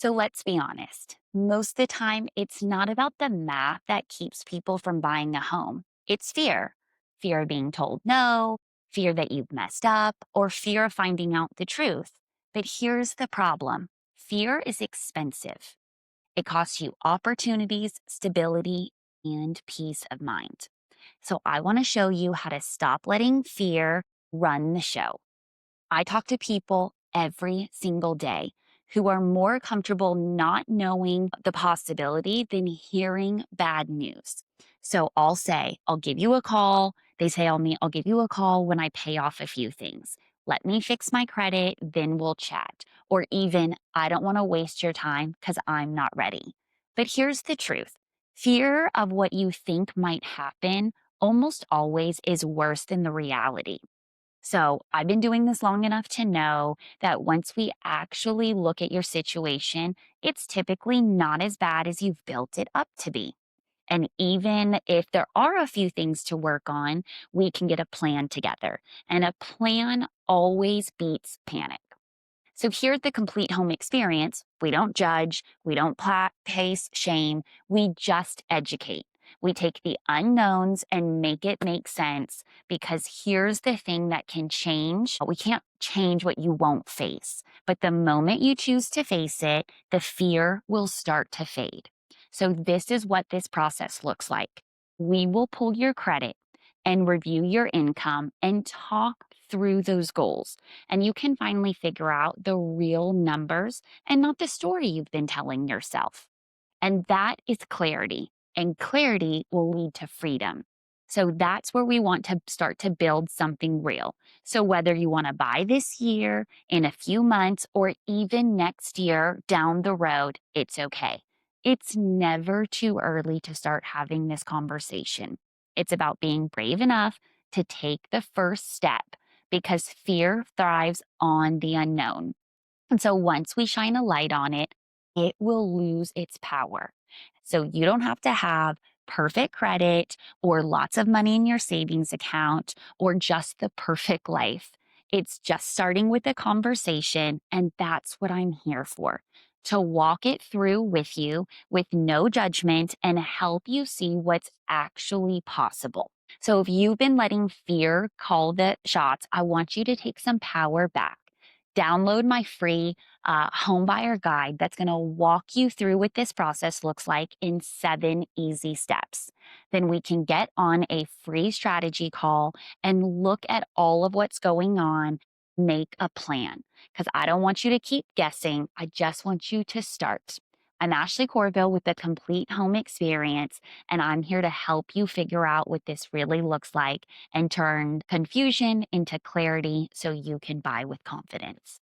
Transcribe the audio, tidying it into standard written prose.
So let's be honest. Most of the time, it's not about the math that keeps people from buying a home. It's fear fear of being told no, fear that you've messed up, or fear of finding out the truth. But here's the problem fear is expensive. It costs you opportunities, stability, and peace of mind. So I want to show you how to stop letting fear run the show. I talk to people every single day who are more comfortable not knowing the possibility than hearing bad news. So I'll say, I'll give you a call. They say, I'll give you a call when I pay off a few things. Let me fix my credit, then we'll chat. Or even, I don't want to waste your time because I'm not ready. But here's the truth fear of what you think might happen almost always is worse than the reality. So I've been doing this long enough to know that once we actually look at your situation, it's typically not as bad as you've built it up to be. And even if there are a few things to work on, we can get a plan together. And a plan always beats panic. So here's the complete home experience. We don't judge, we don't place shame, we just educate. We take the unknowns and make it make sense because here's the thing that can change. We can't change what you won't face, but the moment you choose to face it, the fear will start to fade. So, this is what this process looks like. We will pull your credit and review your income and talk through those goals, and you can finally figure out the real numbers and not the story you've been telling yourself. And that is clarity, and clarity will lead to freedom. So that's where we want to start to build something real. So whether you want to buy this year, in a few months, or even next year down the road, it's okay. It's never too early to start having this conversation. It's about being brave enough to take the first step because fear thrives on the unknown. And so once we shine a light on it, it will lose its power. So you don't have to have perfect credit or lots of money in your savings account or just the perfect life. It's just starting with a conversation. And that's what I'm here for to walk it through with you with no judgment and help you see what's actually possible. So if you've been letting fear call the shots, I want you to take some power back. Download my free home buyer guide that's going to walk you through what this process looks like in 7 easy steps. Then we can get on a free strategy call and look at all of what's going on, make a plan. Because I don't want you to keep guessing. I just want you to start. I'm Ashley Corville with the Complete Home Experience, and I'm here to help you figure out what this really looks like and turn confusion into clarity so you can buy with confidence.